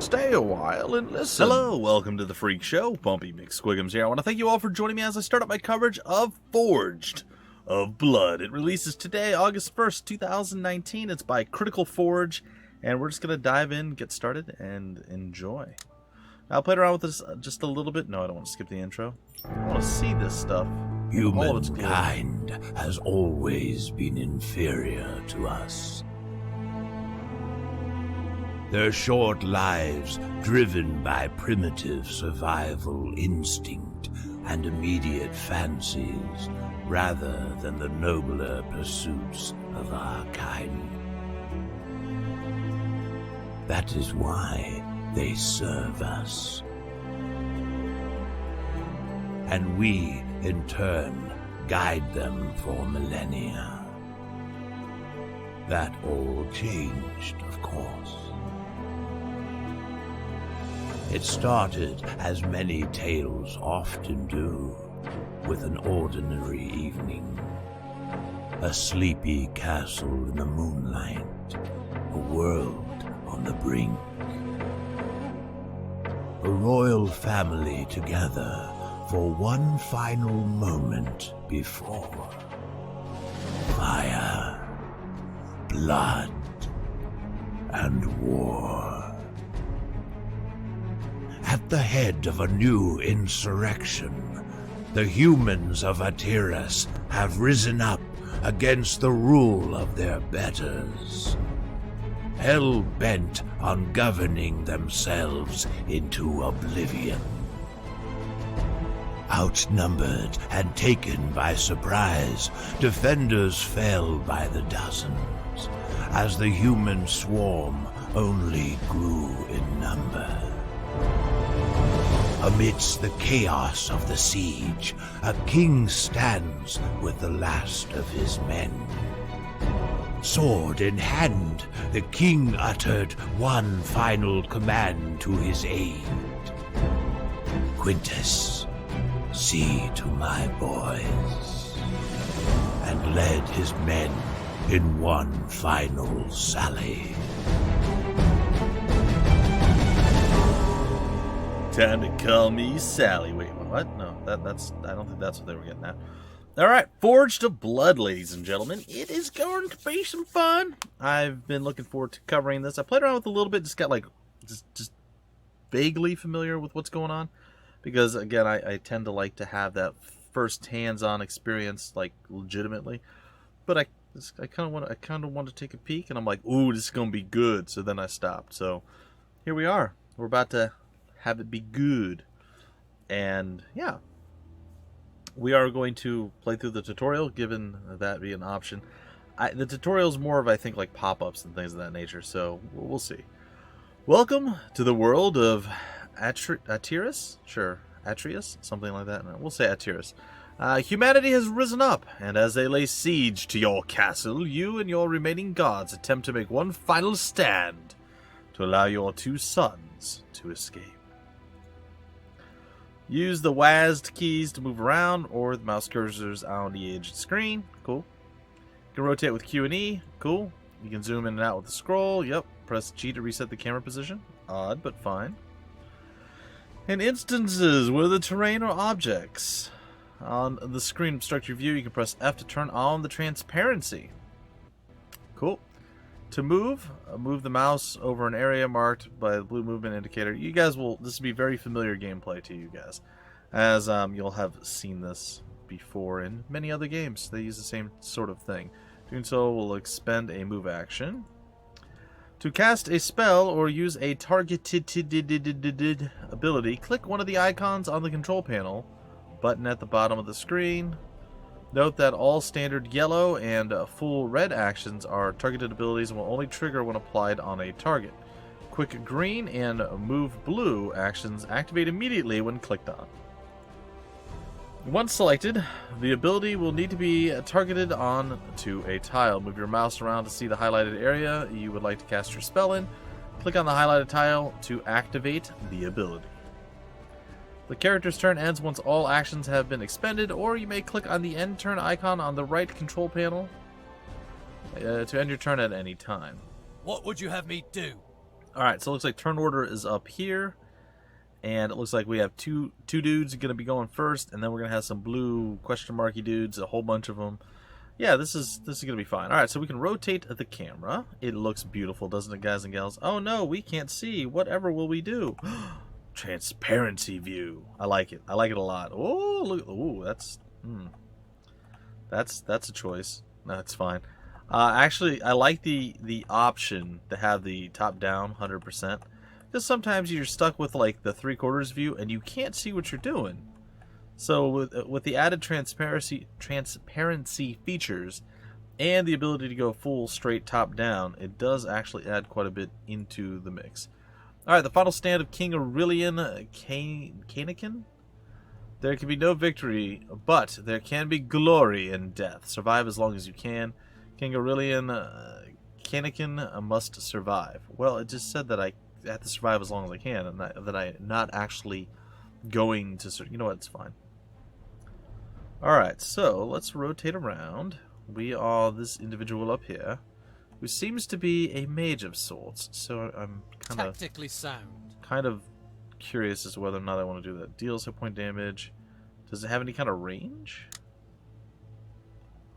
Stay a while and listen. Hello, welcome to the Freak Show. Bumpy McSquigums here. I want to thank you all for joining me as I start up my coverage of Forged of Blood. It releases today, August 1st, 2019. It's by Critical Forge, and we're just going to dive in, get started, and enjoy. I played around with this just a little bit. No, I don't want to skip the intro. I want to see this stuff. Humankind has always been inferior to us. Their short lives driven by primitive survival instinct and immediate fancies rather than the nobler pursuits of our kind. That is why they serve us. And we, in turn, guide them for millennia. That all changed, of course. It started, as many tales often do, with an ordinary evening. A sleepy castle in the moonlight, a world on the brink. A royal family together for one final moment before. Fire, blood, and war. At the head of a new insurrection, the humans of Atiris have risen up against the rule of their betters, hell-bent on governing themselves into oblivion. Outnumbered and taken by surprise, defenders fell by the dozens, as the human swarm only grew in number. Amidst the chaos of the siege, a king stands with the last of his men. Sword in hand, the king uttered one final command to his aide. Quintus, see to my boys, and led his men in one final sally. Time to call me Sally. Wait, what? No, that's. I don't think that's what they were getting at. All right, Forged of Blood, ladies and gentlemen. It is going to be some fun. I've been looking forward to covering this. I played around with it a little bit, just got like just vaguely familiar with what's going on, because again, I tend to like to have that first hands-on experience, like legitimately. But I kind of want to take a peek, and I'm like, ooh, this is gonna be good. So then I stopped. So here we are. We're about to have it be good. And yeah, we are going to play through the tutorial, given that be an option. The tutorial is more of, I think, like pop-ups and things of that nature, so we'll see. Welcome to the world of Atiris? Sure, Atrius? Something like that. No, we'll say Atiris. Humanity has risen up, and as they lay siege to your castle, you and your remaining gods attempt to make one final stand to allow your two sons to escape. Use the WASD keys to move around, or the mouse cursors on the edge of the screen. Cool. You can rotate with Q and E. Cool. You can zoom in and out with the scroll. Yep. Press G to reset the camera position. Odd, but fine. And instances where the terrain or objects on the screen obstruct your view, you can press F to turn on the transparency. Cool. To move the mouse over an area marked by the blue movement indicator. You guys this will be very familiar gameplay to you guys, as you'll have seen this before in many other games. They use the same sort of thing. Doing so will expend a move action. To cast a spell or use a targeted ability, click one of the icons on the control panel, button at the bottom of the screen. Note that all standard yellow and full red actions are targeted abilities and will only trigger when applied on a target. Quick green and move blue actions activate immediately when clicked on. Once selected, the ability will need to be targeted on to a tile. Move your mouse around to see the highlighted area you would like to cast your spell in. Click on the highlighted tile to activate the ability. The character's turn ends once all actions have been expended, or you may click on the end turn icon on the right control panel to end your turn at any time. What would you have me do? Alright, so it looks like turn order is up here. And it looks like we have two dudes going to be going first. And then we're going to have some blue question marky dudes, a whole bunch of them. Yeah, this is going to be fine. Alright, so we can rotate the camera. It looks beautiful, doesn't it, guys and gals? Oh no, we can't see. Whatever will we do? Transparency view. I like it. I like it a lot. Oh, look. Oh, that's a choice. No, it's fine. Actually, I like the option to have the top down 100%. Because sometimes you're stuck with like the 3/4 view and you can't see what you're doing. So with the added transparency features and the ability to go full straight top down, it does actually add quite a bit into the mix. Alright, the final stand of King Aurelian Canakin. There can be no victory, but there can be glory in death. Survive as long as you can. King Aurelian Canakin must survive. Well, it just said that I have to survive as long as I can, and that I'm not actually going to... You know what? It's fine. Alright, so let's rotate around. We are this individual up here, who seems to be a mage of sorts. So I'm tactically sound. Kind of curious as to whether or not I want to do that. Deals hit point damage. Does it have any kind of range?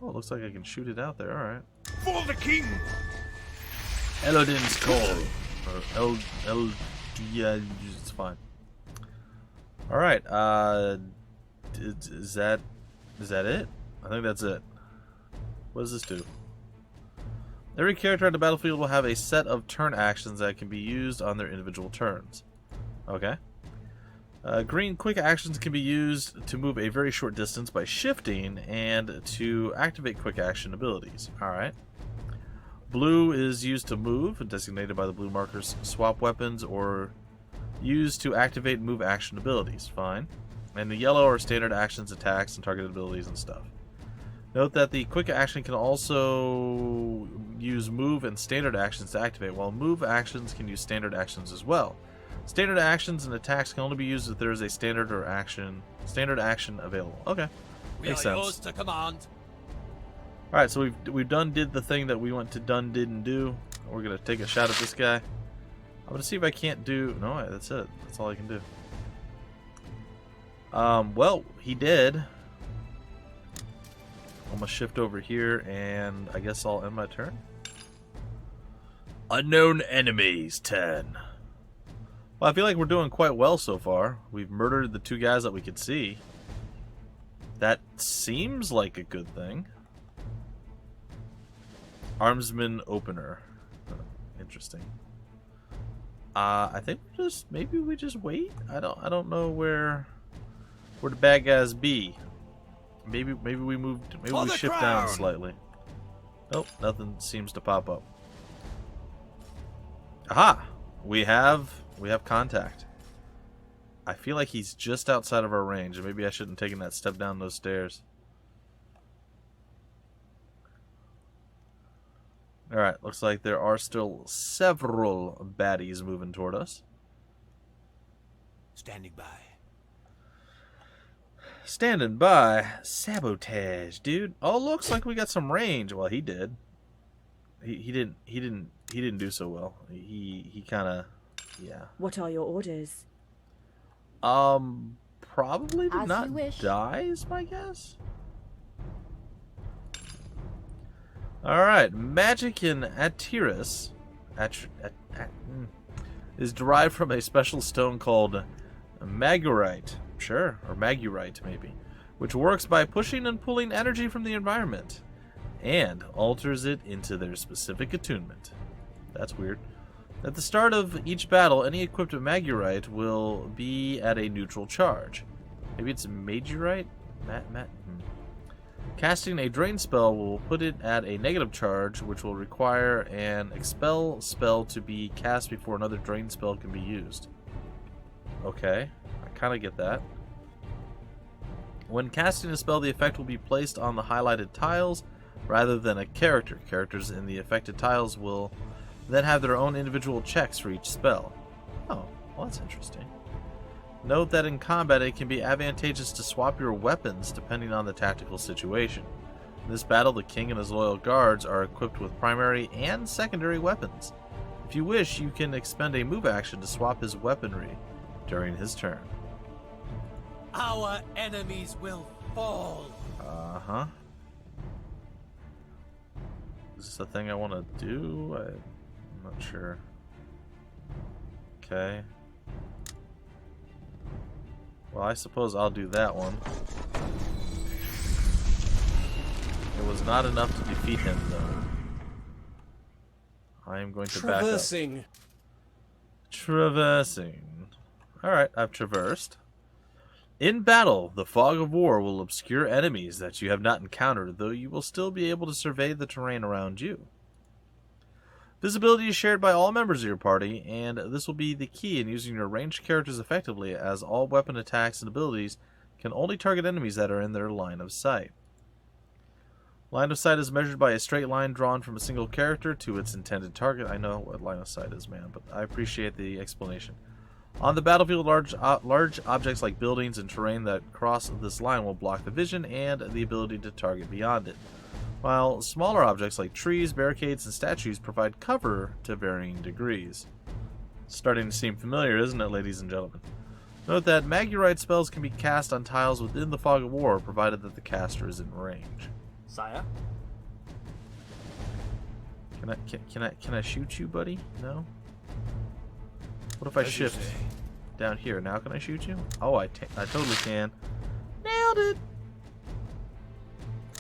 Oh, it looks like I can shoot it out there. Alright. For the king! Elodin's call. Or yeah, it's fine. Alright, is that it? I think that's it. What does this do? Every character on the battlefield will have a set of turn actions that can be used on their individual turns. Okay. Green quick actions can be used to move a very short distance by shifting and to activate quick action abilities. Alright. Blue is used to move, designated by the blue markers, swap weapons, or used to activate move action abilities. Fine. And the yellow are standard actions, attacks, and targeted abilities and stuff. Note that the quick action can also use move and standard actions to activate, while move actions can use standard actions as well. Standard actions and attacks can only be used if there is a standard action available. Okay, makes sense. Yours to command. All right, so we've did the thing that we went to didn't do. We're gonna take a shot at this guy. I'm gonna see if I can't do. No, that's it. That's all I can do. Well, he did. I'm gonna shift over here, and I guess I'll end my turn. Unknown enemies, 10. Well, I feel like we're doing quite well so far. We've murdered the two guys that we could see. That seems like a good thing. Armsman opener. Interesting. I think maybe we just wait. I don't know where the bad guys be. Maybe we moved. Maybe we shift down slightly. Nope, nothing seems to pop up. Aha! We have contact. I feel like he's just outside of our range, and maybe I shouldn't have taken that step down those stairs. Alright, looks like there are still several baddies moving toward us. Standing by. Standing by. Sabotage, dude. Oh, looks like we got some range. Well, he did. He didn't do so well. He kind of, yeah. What are your orders? Probably to As not you wish. die is my guess. Alright, magic in Atiris is derived from a special stone called Magurite. Sure, or Magurite maybe, which works by pushing and pulling energy from the environment and alters it into their specific attunement. That's weird. At the start of each battle, any equipped Magurite will be at a neutral charge. Maybe it's Magurite? Casting a drain spell will put it at a negative charge, which will require an expel spell to be cast before another drain spell can be used. Okay, I kind of get that. When casting a spell, the effect will be placed on the highlighted tiles rather than a character. Characters in the affected tiles will then have their own individual checks for each spell. Oh, well, that's interesting. Note that in combat it can be advantageous to swap your weapons depending on the tactical situation. In this battle, the king and his loyal guards are equipped with primary and secondary weapons. If If you wish, you can expend a move action to swap his weaponry during his turn. Our enemies will fall. Uh-huh. Is this a thing I want to do? I'm not sure. Okay. Well, I suppose I'll do that one. It was not enough to defeat him, though. I am going to back up. Traversing. Alright, I've traversed. In battle, the fog of war will obscure enemies that you have not encountered, though you will still be able to survey the terrain around you. Visibility is shared by all members of your party, and this will be the key in using your ranged characters effectively, as all weapon attacks and abilities can only target enemies that are in their line of sight. Line of sight is measured by a straight line drawn from a single character to its intended target. I know what line of sight is, man, but I appreciate the explanation. On the battlefield, large objects like buildings and terrain that cross this line will block the vision and the ability to target beyond it, while smaller objects like trees, barricades, and statues provide cover to varying degrees. Starting to seem familiar, isn't it, ladies and gentlemen? Note that Magurite spells can be cast on tiles within the Fog of War, provided that the caster is in range. Sire? Can I shoot you, buddy? No? What if I shift down here? Now can I shoot you? Oh, I totally can. Nailed it!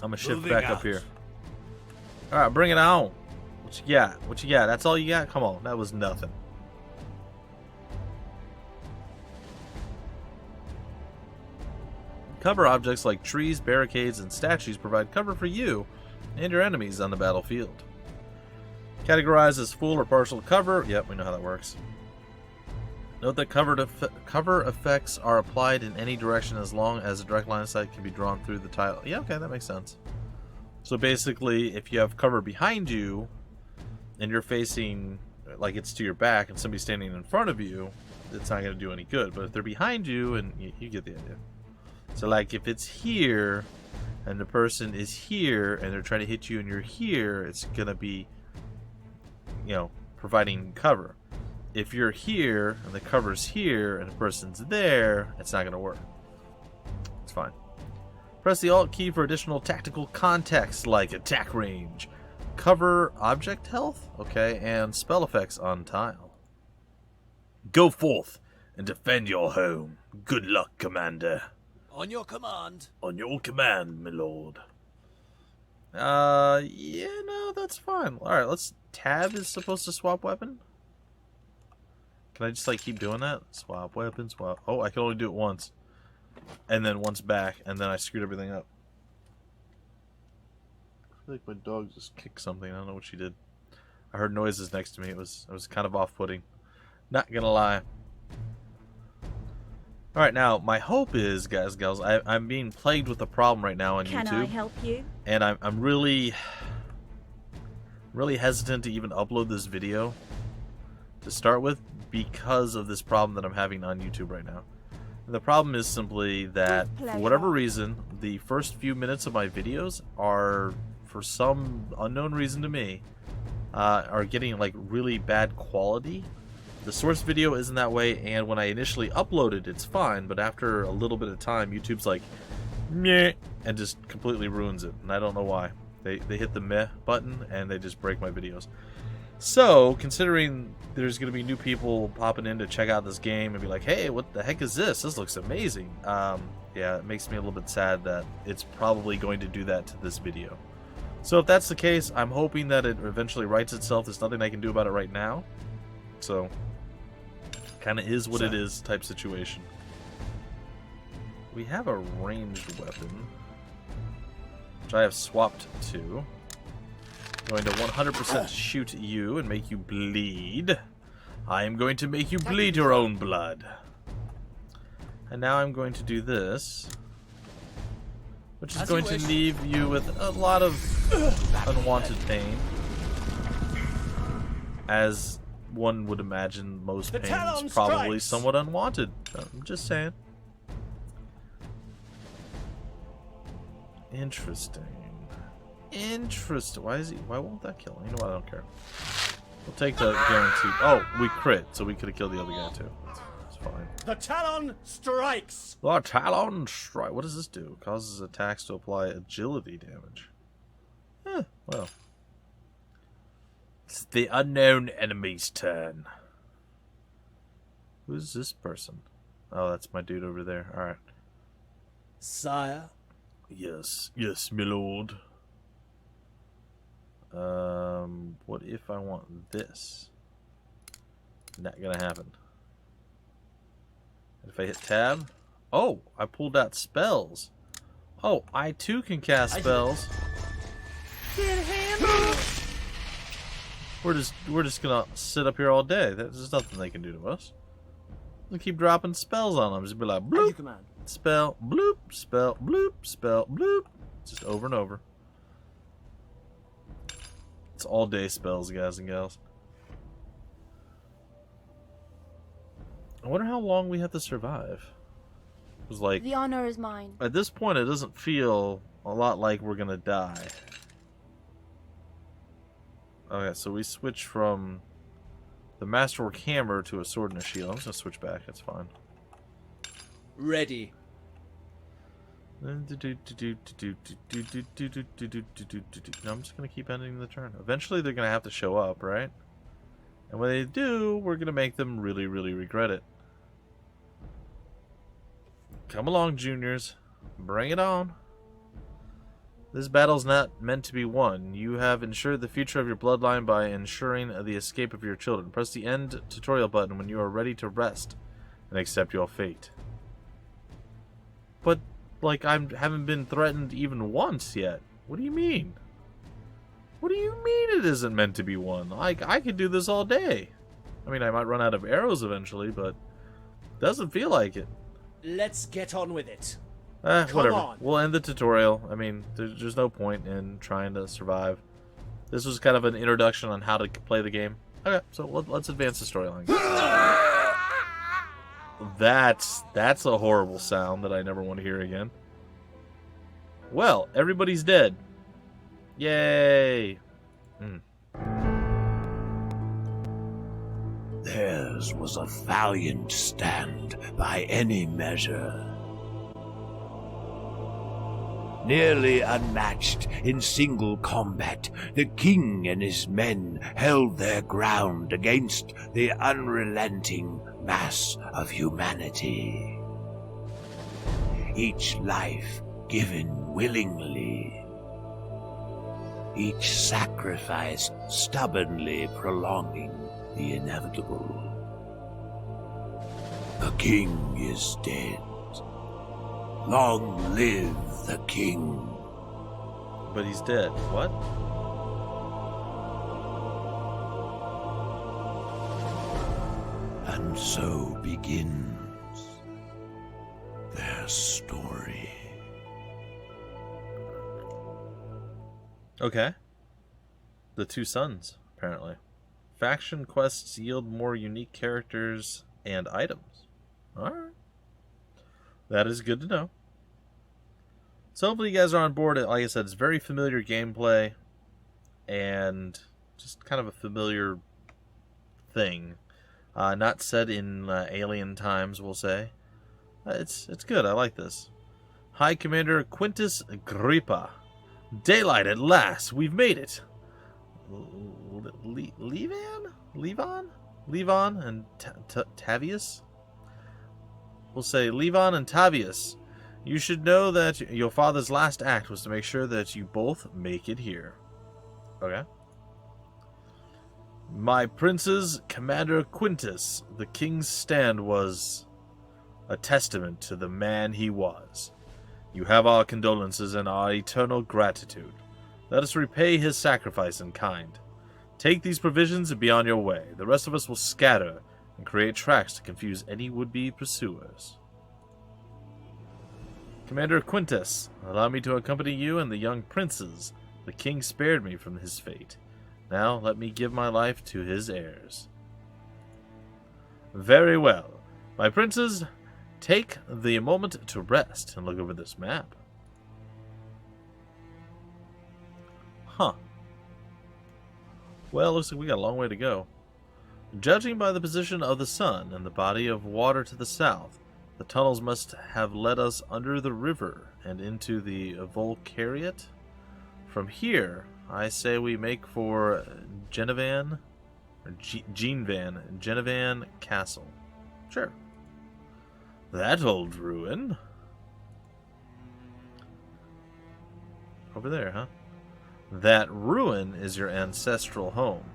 I'm gonna shift back up here. Alright, bring it on. What you got? What you got? That's all you got? Come on, that was nothing. Cover objects like trees, barricades, and statues provide cover for you and your enemies on the battlefield. Categorized as full or partial cover. Yep, we know how that works. Note that cover effects are applied in any direction as long as a direct line of sight can be drawn through the tile. Yeah, okay, that makes sense. So basically, if you have cover behind you and you're facing, like it's to your back and somebody's standing in front of you, it's not going to do any good. But if they're behind you, and you get the idea. So like if it's here and the person is here and they're trying to hit you and you're here, it's going to be, providing cover. If you're here and the cover's here and the person's there, it's not going to work. It's fine. Press the Alt key for additional tactical context like attack range, cover object health, okay, and spell effects on tile. Go forth and defend your home. Good luck, Commander. On your command. On your command, my lord. Yeah, no, that's fine. Alright, Tab is supposed to swap weapon? Can I just, keep doing that? Swap weapon, swap... Oh, I can only do it once. And then once back, and then I screwed everything up. I feel like my dog just kicked something. I don't know what she did. I heard noises next to me. It was kind of off-putting. Not gonna lie. Alright, now, my hope is, guys, gals, I'm being plagued with a problem right now on YouTube. Can I help you? And I'm really hesitant to even upload this video to start with because of this problem that I'm having on YouTube right now. And the problem is simply that, for whatever reason, the first few minutes of my videos are, for some unknown reason to me, are getting, really bad quality. The source video isn't that way, and when I initially upload it, it's fine, but after a little bit of time, YouTube's like, meh, and just completely ruins it, and I don't know why. They hit the meh button, and they just break my videos. So, considering there's going to be new people popping in to check out this game and be like, hey, what the heck is this? This looks amazing. Yeah, it makes me a little bit sad that it's probably going to do that to this video. So if that's the case, I'm hoping that it eventually rights itself. There's nothing I can do about it right now. So, kind of is what it is type situation. We have a ranged weapon, which I have swapped to. Going to 100% shoot you and make you bleed. I am going to make you bleed your own blood. And now I'm going to do this, which is going to leave you with a lot of unwanted pain. As one would imagine, most pain is probably somewhat unwanted. I'm just saying. Interesting. Interesting. Why won't that kill him? You know what? I don't care. We'll take the guaranteed. Oh, we crit, so we could have killed the other guy too. That's fine. The Talon strikes! The Talon strike. What does this do? Causes attacks to apply agility damage. Well. It's the unknown enemy's turn. Who's this person? Oh, that's my dude over there. Alright. Sire? Yes, my lord. What if I want this? Not gonna happen. If I hit tab, oh, I pulled out spells. Oh, I too can cast spells. Can't handle. We're just gonna sit up here all day. There's nothing they can do to us. We'll keep dropping spells on them. Just be like bloop, spell, bloop, spell, bloop, spell, bloop. Just over and over. It's all day spells, guys and gals. I wonder how long we have to survive. It was like, the honor is mine. at this point, it doesn't feel a lot like we're gonna die. Okay, so we switch from the Masterwork Hammer to a sword and a shield. I'm just gonna switch back. That's fine. Ready. No, I'm just gonna keep ending the turn. Eventually, they're gonna have to show up, right? And when they do, we're gonna make them really, really regret it. Come along, juniors. Bring it on. This battle's not meant to be won. You have ensured the future of your bloodline by ensuring the escape of your children. Press the end tutorial button when you are ready to rest and accept your fate. But, like, I haven't been threatened even once yet. What do you mean? What do you mean it isn't meant to be won? I could do this all day. I mean, I might run out of arrows eventually, but it doesn't feel like it. Let's get on with it. Whatever. on. We'll end the tutorial. I mean, there's no point in trying to survive. This was kind of an introduction on how to play the game. Okay, so let's advance the storyline. That's a horrible sound that I never want to hear again. Well, everybody's dead. Yay! Theirs was a valiant stand by any measure. Nearly unmatched in single combat, the king and his men held their ground against the unrelenting mass of humanity. Each life given willingly, each sacrifice stubbornly prolonging the inevitable. The king is dead. Long live the king. But he's dead. What? And so begins their story. Okay. The two sons, apparently. Faction quests yield more unique characters and items. Alright. That is good to know. So hopefully you guys are on board. Like I said, it's very familiar gameplay. And just kind of a familiar thing. Not set in alien times, we'll say. It's good. I like this. High Commander Quintus Agrippa. Daylight at last. We've made it. Levon and Tavius? We'll say Levon and Tavius. You should know that your father's last act was to make sure that you both make it here. Okay. My princes, Commander Quintus, the king's stand was a testament to the man he was. You have our condolences and our eternal gratitude. Let us repay his sacrifice in kind. Take these provisions and be on your way. The rest of us will scatter and create tracks to confuse any would-be pursuers. Commander Quintus, allow me to accompany you and the young princes. The king spared me from his fate. Now let me give my life to his heirs. Very well. My princes, take the moment to rest and look over this map. Huh. Well, looks like we got a long way to go. Judging by the position of the sun and the body of water to the south, the tunnels must have led us under the river and into the Volcariat. From here, I say we make for Genevan Castle. Sure. That old ruin. Over there, huh? That ruin is your ancestral home,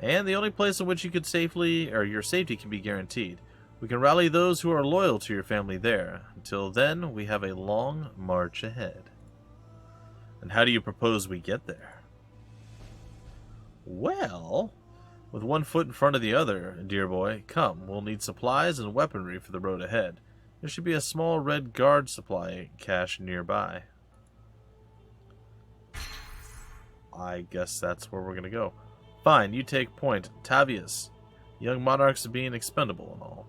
and the only place in which you could safely, or your safety can be guaranteed. We can rally those who are loyal to your family there. Until then, we have a long march ahead. And how do you propose we get there? Well, with one foot in front of the other, dear boy, come, we'll need supplies and weaponry for the road ahead. There should be a small red guard supply cache nearby. I guess that's where we're going to go. Fine, you take point. Tavius, young monarchs being expendable and all.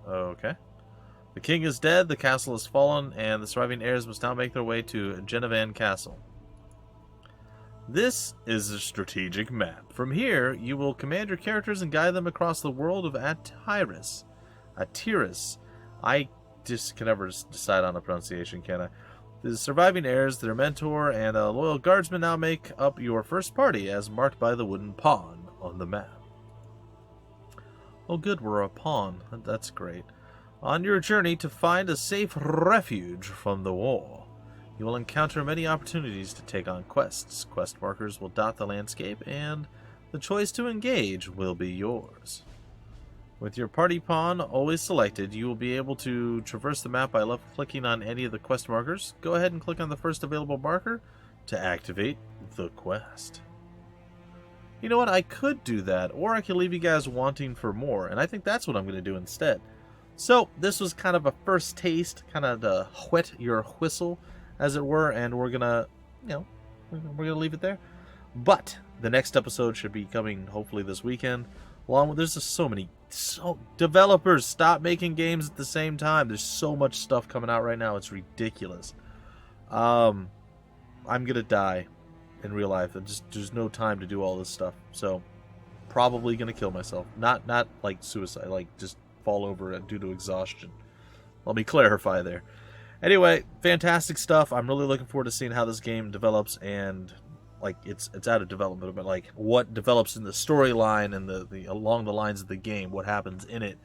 Okay. The king is dead, the castle has fallen, and the surviving heirs must now make their way to Genevan Castle. This is a strategic map. From here, you will command your characters and guide them across the world of Atiris. I just can never decide on a pronunciation, can I? The surviving heirs, their mentor, and a loyal guardsman now make up your first party, as marked by the wooden pawn on the map. Oh good, we're a pawn. That's great. On your journey to find a safe refuge from the war, you will encounter many opportunities to take on quests. Quest markers will dot the landscape, and the choice to engage will be yours. With your party pawn always selected, you will be able to traverse the map by left-clicking on any of the quest markers. Go ahead and click on the first available marker to activate the quest. You know what? I could do that, or I could leave you guys wanting for more, and I think that's what I'm going to do instead. So, this was kind of a first taste, kind of to whet your whistle, as it were, and we're going to, we're going to leave it there. But the next episode should be coming hopefully this weekend. Along with, there's just so developers, stop making games at the same time. There's so much stuff coming out right now, it's ridiculous. I'm gonna die in real life. There's no time to do all this stuff, so probably gonna kill myself. Not like suicide, like just fall over due to exhaustion. Let me clarify there. Anyway, fantastic stuff. I'm really looking forward to seeing how this game develops, and like it's out of development, but like what develops in the storyline and the along the lines of the game, what happens in it.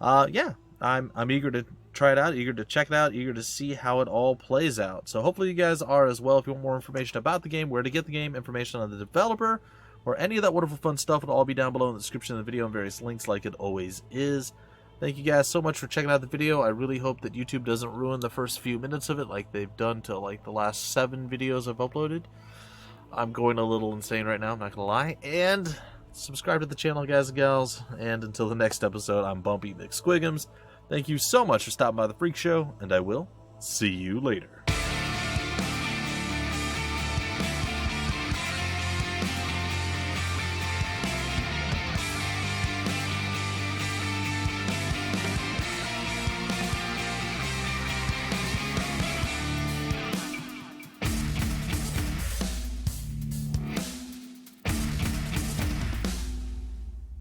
Yeah, I'm eager to try it out, eager to check it out, eager to see how it all plays out. So hopefully you guys are as well. If you want more information about the game, where to get the game, information on the developer, or any of that wonderful fun stuff, it'll all be down below in the description of the video and various links like it always is. Thank you guys so much for checking out the video. I really hope that YouTube doesn't ruin the first few minutes of it like they've done to like the last 7 videos I've uploaded. I'm going a little insane right now, I'm not gonna lie. And subscribe to the channel, guys and gals. And until the next episode, I'm Bumpy McSquigums. Thank you so much for stopping by the Freak Show, and I will see you later.